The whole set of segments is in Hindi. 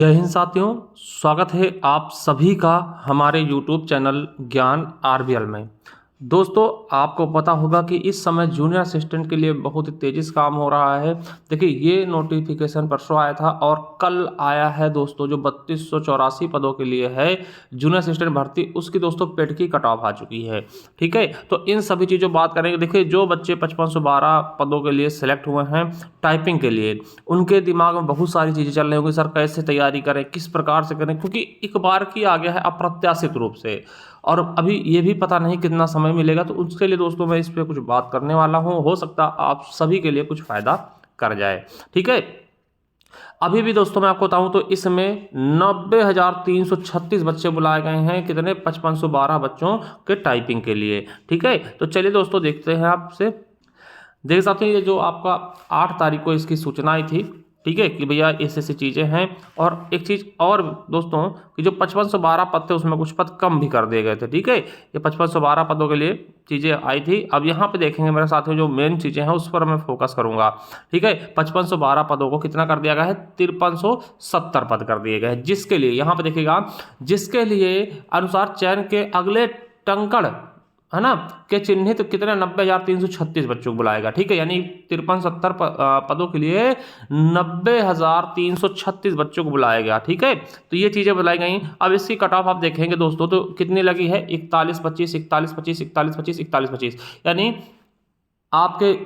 जय हिंद साथियों, स्वागत है आप सभी का हमारे YouTube चैनल ज्ञान आरबीएल में। दोस्तों, आपको पता होगा कि इस समय जूनियर असिस्टेंट के लिए बहुत ही तेज़ी से काम हो रहा है। देखिए, ये नोटिफिकेशन परसों आया था और कल आया है दोस्तों, जो 3284 पदों के लिए है जूनियर असिस्टेंट भर्ती, उसकी दोस्तों पेड की कट ऑफ आ चुकी है। ठीक है, तो इन सभी चीज़ों बात करेंगे। देखिए, जो बच्चे 5512 पदों के लिए सिलेक्ट हुए हैं टाइपिंग के लिए, उनके दिमाग में बहुत सारी चीज़ें चल रही होंगी। सर, कैसे तैयारी करें, किस प्रकार से करें, क्योंकि एक बार की आ गया है अप्रत्याशित रूप से, और अभी ये भी पता नहीं कितना समय मिलेगा। तो उसके लिए दोस्तों मैं इस पे कुछ बात करने वाला हूँ, हो सकता आप सभी के लिए कुछ फ़ायदा कर जाए। ठीक है, अभी भी दोस्तों मैं आपको बताऊं तो इसमें 90,336 बच्चे बुलाए गए हैं। कितने? 5512 बच्चों के टाइपिंग के लिए। ठीक है, तो चलिए दोस्तों देखते हैं आपसे। देख सकते हैं, ये जो आपका 8 तारीख को इसकी सूचना आई थी, ठीक है, कि भैया ऐसी चीज़ें हैं। और एक चीज़ और दोस्तों, कि जो 5512 पद थे उसमें कुछ पद कम भी कर दिए गए थे। ठीक है, ये 5512 पदों के लिए चीज़ें आई थी। अब यहाँ पे देखेंगे मेरे साथियों, जो मेन चीज़ें हैं उस पर मैं फोकस करूँगा। ठीक है, 5512 पदों को कितना कर दिया गया है? 5370 पद कर दिए गए हैं, जिसके लिए यहाँ पे देखिएगा, जिसके लिए अनुसार चयन के अगले टंकण है ना के चिन्हित तो कितने 90,336 बच्चों को बुलाएगा। ठीक है, यानी 5370 पदों के लिए 90,336 बच्चों को बुलाएगा। ठीक है, तो ये चीज़ें बुलाई गई। अब इसकी कट ऑफ आप देखेंगे दोस्तों, तो कितनी लगी है? 41-25, 41-25, 41-25, 41-25, यानी आपके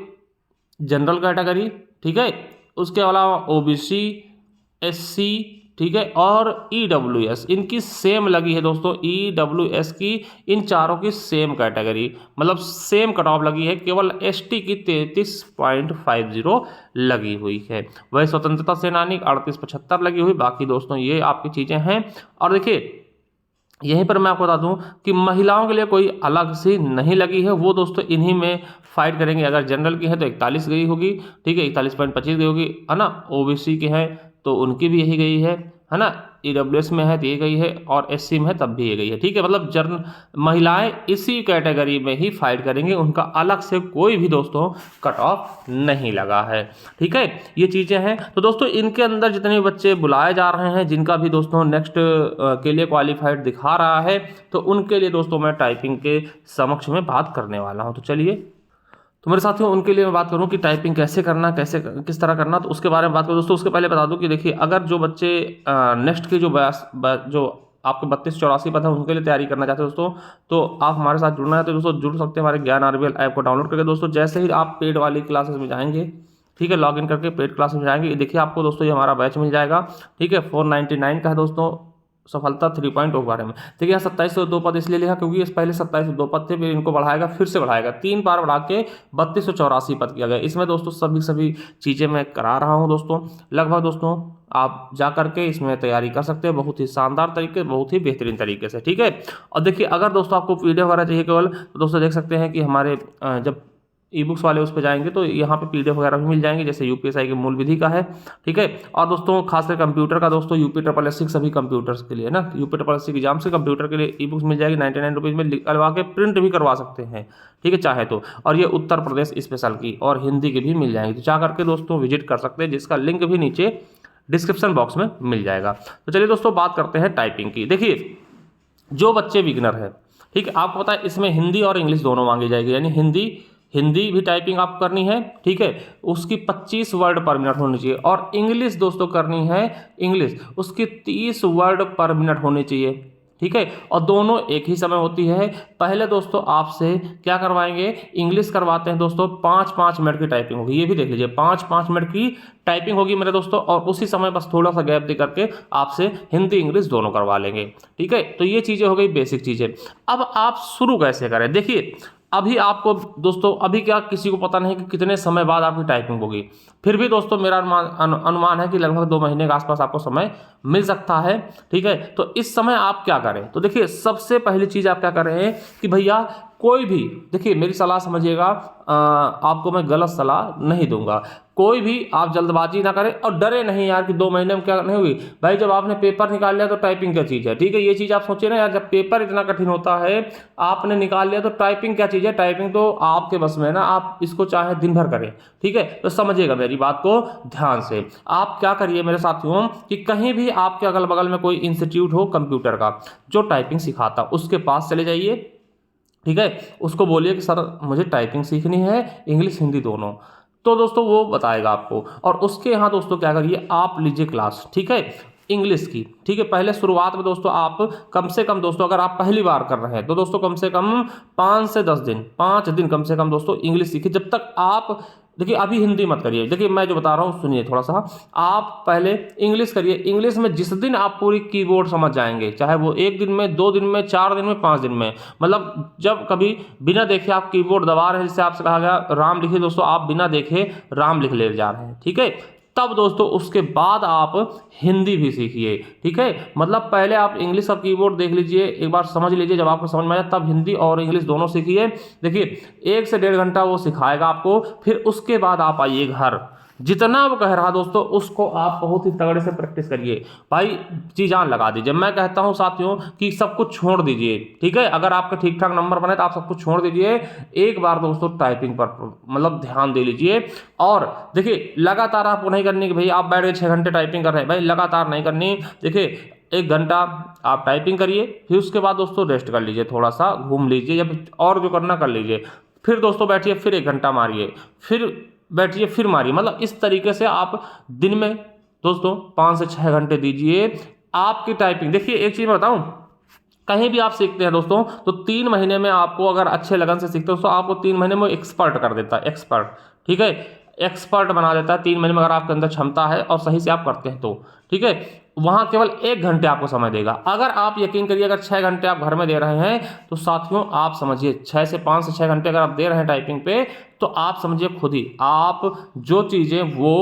जनरल कैटेगरी, ठीक है, उसके अलावा ओबीसी, एससी, ठीक है, और ईडब्ल्यूएस, इनकी सेम लगी है दोस्तों। ईडब्ल्यूएस की, इन चारों की सेम कैटेगरी, मतलब सेम कट ऑफ लगी है। केवल एसटी की 33.50 लगी हुई है। वही स्वतंत्रता सेनानी 3875 लगी हुई। बाकी दोस्तों ये आपकी चीज़ें हैं। और देखिए, यहीं पर मैं आपको बता दूं कि महिलाओं के लिए कोई अलग से नहीं लगी है। वो दोस्तों इन्हीं में फाइट करेंगे। अगर जनरल की है तो 41 गई होगी, ठीक है, 41.25 गई होगी, है ना। ओबीसी के हैं तो उनकी भी यही गई है ना। ईडब्ल्यूएस में है तो ये गई है, और एससी में है तब भी ये गई है। ठीक है, मतलब जर्न महिलाएं इसी कैटेगरी में ही फाइट करेंगे, उनका अलग से कोई भी दोस्तों कट ऑफ नहीं लगा है। ठीक है, ये चीज़ें हैं। तो दोस्तों इनके अंदर जितने बच्चे बुलाए जा रहे हैं, जिनका भी दोस्तों नेक्स्ट के लिए क्वालिफाइड दिखा रहा है, तो उनके लिए दोस्तों मैं टाइपिंग के समक्ष में बात करने वाला हूँ। तो चलिए, तो मेरे साथियों उनके लिए मैं बात करूं कि टाइपिंग कैसे करना, कैसे किस तरह करना, तो उसके बारे में बात करूं दोस्तों। उसके पहले बता दूं कि देखिए, अगर जो बच्चे नेक्स्ट की जो आपके 3284 पद है उनके लिए तैयारी करना चाहते हैं दोस्तों, तो आप हमारे साथ जुड़ना है तो दोस्तों जुड़ सकते हैं हमारे ज्ञान आरबीएल ऐप को डाउनलोड करके। दोस्तों जैसे ही आप पेड वाली क्लासेस में जाएंगे, ठीक है, लॉग इन करके पेड क्लास में जाएंगे, देखिए आपको दोस्तों ये हमारा बैच मिल जाएगा। ठीक है, 499 का है दोस्तों, सफलता 3.0 के बारे में। देखिए यहाँ 2702 पद इसलिए लिखा क्योंकि इस पहले 2702 पद थे, फिर इनको बढ़ाएगा, फिर से बढ़ाएगा, 3 बार बढ़ा के 3284 पद किया गया। इसमें दोस्तों सभी चीज़ें मैं करा रहा हूँ दोस्तों। लगभग दोस्तों आप जा करके इसमें तैयारी कर सकते हैं, बहुत ही शानदार तरीके, बहुत ही बेहतरीन तरीके से। ठीक है, और देखिए अगर दोस्तों आपको पीडीएफ वगैरह चाहिए केवल, तो दोस्तों देख सकते हैं कि हमारे जब ई बुक्स वाले उस पर जाएंगे तो यहाँ पे पीडीएफ वगैरह भी मिल जाएंगे, जैसे यूपीएसआई की मूल विधि का है। ठीक है, और दोस्तों खासकर कंप्यूटर का दोस्तों UPSSC सभी कंप्यूटर्स के लिए ना, UPSSC एग्जाम से कंप्यूटर के लिए ई बुक्स मिल जाएगी 99 रुपीज़ में, निकलवा के प्रिंट भी करवा सकते हैं। ठीक है, चाहे तो। और ये उत्तर प्रदेश स्पेशल की और हिंदी की भी मिल जाएंगी, तो जा करके दोस्तों विजिट कर सकते हैं, जिसका लिंक भी नीचे डिस्क्रिप्शन बॉक्स में मिल जाएगा। तो चलिए दोस्तों बात करते हैं टाइपिंग की। देखिए, जो बच्चे बिगिनर है, ठीक है, आपको पता है इसमें हिंदी और इंग्लिश दोनों मांगी जाएगी, यानी हिंदी भी टाइपिंग आपको करनी है। ठीक है, उसकी 25 वर्ड पर मिनट होनी चाहिए, और इंग्लिश दोस्तों करनी है, इंग्लिश उसकी 30 वर्ड पर मिनट होनी चाहिए। ठीक है, और दोनों एक ही समय होती है। पहले दोस्तों आपसे क्या करवाएंगे? इंग्लिश करवाते हैं दोस्तों, 5-5 मिनट की टाइपिंग होगी, ये भी देख लीजिए, 5-5 मिनट की टाइपिंग होगी मेरे दोस्तों, और उसी समय बस थोड़ा सा गैप दे करके आपसे हिंदी इंग्लिश दोनों करवा लेंगे। ठीक है, तो ये चीज़ें हो गई बेसिक चीज़ें। अब आप शुरू कैसे करें? देखिए, अभी आपको दोस्तों, अभी क्या किसी को पता नहीं कि कितने समय बाद आपकी टाइपिंग होगी, फिर भी दोस्तों मेरा अनुमान है कि लगभग 2 महीने के आसपास आपको समय मिल सकता है। ठीक है, तो इस समय आप क्या करें? तो देखिए, सबसे पहली चीज़ आप क्या कर रहे हैं कि भैया कोई भी, देखिए मेरी सलाह समझिएगा, आपको मैं गलत सलाह नहीं दूंगा। कोई भी आप जल्दबाजी ना करें और डरे नहीं यार कि 2 महीने में क्या नहीं होगी। भाई जब आपने पेपर निकाल लिया तो टाइपिंग क्या चीज़ है, ठीक है, ये चीज़ आप सोचिए ना यार, जब पेपर इतना कठिन होता है आपने निकाल लिया तो टाइपिंग क्या चीज़ है, टाइपिंग तो आपके बस में है ना, आप इसको चाहे दिन भर करें, ठीक है। तो समझिएगा मेरी बात को ध्यान से। आप क्या करिए मेरे साथियों कि कहीं भी आपके अगल बगल में कोई इंस्टीट्यूट हो कंप्यूटर का जो टाइपिंग सिखाता, उसके पास चले जाइए, ठीक है। उसको बोलिए कि सर मुझे टाइपिंग सीखनी है, इंग्लिश हिंदी दोनों। तो दोस्तों वो बताएगा आपको। और उसके यहाँ दोस्तों क्या करिए, आप लीजिए क्लास, ठीक है, इंग्लिश की, ठीक है। पहले शुरुआत में दोस्तों आप कम से कम दोस्तों, अगर आप पहली बार कर रहे हैं तो दोस्तों कम से कम 5 से 10 दिन, 5 दिन कम से कम दोस्तों इंग्लिश सीखिए। जब तक आप, देखिए अभी हिंदी मत करिए, देखिए मैं जो बता रहा हूँ सुनिए थोड़ा सा, आप पहले इंग्लिश करिए। इंग्लिश में जिस दिन आप पूरी कीबोर्ड समझ जाएंगे, चाहे वो 1 दिन में, 2 दिन में, 4 दिन में, 5 दिन में, मतलब जब कभी बिना देखे आप कीबोर्ड दबा रहे हैं, जिससे आपसे कहा गया राम लिखिए, दोस्तों आप बिना देखे राम लिख ले जा रहे हैं, ठीक है। तब दोस्तों उसके बाद आप हिंदी भी सीखिए, ठीक है। मतलब पहले आप इंग्लिश का कीबोर्ड देख लीजिए, एक बार समझ लीजिए, जब आपको समझ में आए तब हिंदी और इंग्लिश दोनों सीखिए। देखिए 1 से 1.5 घंटा वो सिखाएगा आपको, फिर उसके बाद आप आइए घर। जितना वो कह रहा दोस्तों उसको आप बहुत ही तगड़े से प्रैक्टिस करिए भाई, जी जान लगा दीजिए। मैं कहता हूं साथियों कि सब कुछ छोड़ दीजिए, ठीक है। अगर आपके ठीक ठाक नंबर बने तो आप सब कुछ छोड़ दीजिए, एक बार दोस्तों टाइपिंग पर मतलब ध्यान दे लीजिए। और देखिए लगातार आपको नहीं करनी कि भाई आप बैठ के 6 घंटे टाइपिंग कर रहे हैं, भाई लगातार नहीं करनी। देखिए 1 घंटा आप टाइपिंग करिए, फिर उसके बाद दोस्तों रेस्ट कर लीजिए, थोड़ा सा घूम लीजिए, या और जो करना कर लीजिए। फिर दोस्तों बैठिए, फिर 1 घंटा मारिए, फिर बैठिए, फिर मारिए। मतलब इस तरीके से आप दिन में दोस्तों 5 से 6 घंटे दीजिए आपकी टाइपिंग। देखिए एक चीज़ मैं बताऊं, कहीं भी आप सीखते हैं दोस्तों तो 3 महीने में आपको, अगर अच्छे लगन से सीखते हो तो आपको 3 महीने में एक्सपर्ट कर देता है, एक्सपर्ट, ठीक है, एक्सपर्ट बना देता है 3 महीने में, अगर आपके अंदर क्षमता है और सही से आप करते हैं तो, ठीक है। वहाँ केवल 1 घंटे आपको समय देगा। अगर आप यकीन करिए, अगर 6 घंटे आप घर में दे रहे हैं तो साथियों आप समझिए 5 से 6 घंटे अगर आप दे रहे हैं टाइपिंग पे, तो आप समझिए खुद ही आप जो चीज़ें वो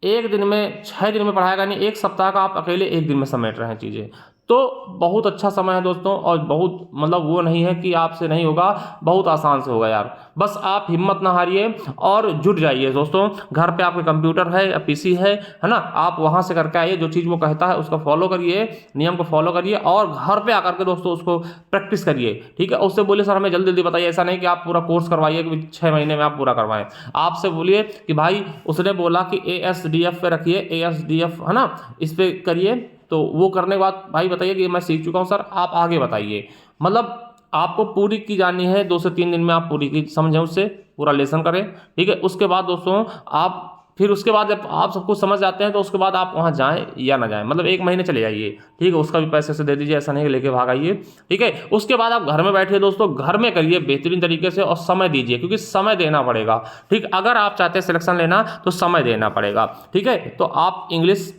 1 दिन में, 6 दिन में पढ़ाएगा नहीं, 1 सप्ताह का आप अकेले 1 दिन में समेट रहे हैं चीज़ें। तो बहुत अच्छा समय है दोस्तों, और बहुत मतलब वो नहीं है कि आपसे नहीं होगा, बहुत आसान से होगा यार। बस आप हिम्मत ना हारिए और जुट जाइए दोस्तों। घर पे आपके कंप्यूटर है या पीसी है ना, आप वहाँ से करके आइए, जो चीज़ वो कहता है उसको फॉलो करिए, नियम को फॉलो करिए, और घर पे आकर के दोस्तों उसको प्रैक्टिस करिए, ठीक है। उससे बोलिए सर हमें जल्दी जल्दी बताइए, ऐसा नहीं कि आप पूरा कोर्स करवाइए कि 6 महीने में आप पूरा करवाएं। आपसे बोलिए कि भाई उसने बोला कि ASDF पे रखिए, ASDF है ना, इस पर करिए, तो वो करने के बाद भाई बताइए कि मैं सीख चुका हूँ सर, आप आगे बताइए। मतलब आपको पूरी की जानी है, 2 से 3 दिन में आप पूरी की समझें, उससे पूरा लेसन करें, ठीक है। उसके बाद दोस्तों आप, फिर उसके बाद जब आप सब कुछ समझ जाते हैं तो उसके बाद आप वहाँ जाएं या ना जाएं, मतलब 1 महीने चले जाइए, ठीक है। उसका भी पैसे से दे दीजिए, ऐसा नहीं कि लेके भाग आइए, ठीक है। उसके बाद आप घर में बैठिए दोस्तों, घर में करिए बेहतरीन तरीके से, और समय दीजिए, क्योंकि समय देना पड़ेगा, ठीक। अगर आप चाहते हैं सिलेक्शन लेना तो समय देना पड़ेगा, ठीक है। तो आप इंग्लिश,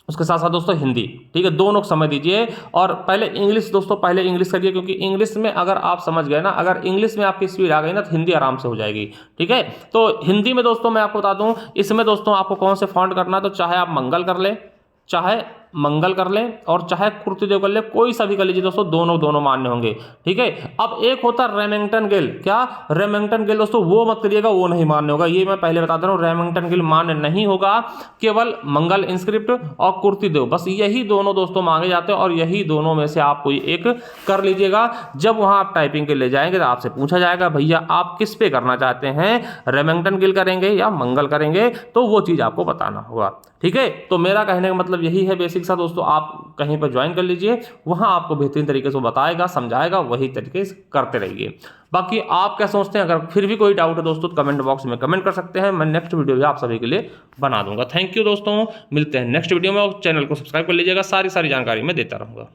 उसके साथ साथ दोस्तों हिंदी, ठीक है, दोनों को समय दीजिए। और पहले इंग्लिश दोस्तों, पहले इंग्लिश करिए, क्योंकि इंग्लिश में अगर आप समझ गए ना, अगर इंग्लिश में आपकी स्पीड आ गई ना तो हिंदी आराम से हो जाएगी, ठीक है। तो हिंदी में दोस्तों मैं आपको बता दूं, इसमें दोस्तों आपको कौन से फॉन्ट करना है, तो चाहे आप मंगल कर लें, चाहे मंगल कर लें, और चाहे कुर्तीदेव कर लें, कोई सा भी कर लीजिए दोस्तों, दोनों मान्य होंगे, ठीक है। अब एक होता है रेमिंगटन गिल, क्या रेमिंगटन गिल दोस्तों, वो मत करिएगा, वो नहीं मान्य होगा, ये मैं पहले बता दे रहा हूँ, रेमिंगटन गिल मान्य नहीं होगा। केवल मंगल इंस्क्रिप्ट और कुर्तीदेव, बस यही दोनों दोस्तों मांगे जाते हैं, और यही दोनों में से आप कोई एक कर लीजिएगा। जब वहां आप टाइपिंग के ले जाएंगे तो आपसे पूछा जाएगा भैया आप किस पे करना चाहते हैं, रेमिंगटन गिल करेंगे या मंगल करेंगे, तो वो चीज़ आपको बताना होगा, ठीक है। तो मेरा कहने का मतलब यही है बेसिक सा दोस्तों, आप कहीं पर ज्वाइन कर लीजिए, वहां आपको बेहतरीन तरीके से बताएगा, समझाएगा, वही तरीके से करते रहिए। बाकी आप क्या सोचते हैं, अगर फिर भी कोई डाउट है दोस्तों तो कमेंट बॉक्स में कमेंट कर सकते हैं, मैं नेक्स्ट वीडियो भी आप सभी के लिए बना दूंगा। थैंक यू दोस्तों, मिलते हैं नेक्स्ट वीडियो में, और चैनल को सब्सक्राइब कर लीजिएगा, सारी जानकारी मैं देता रहूँगा।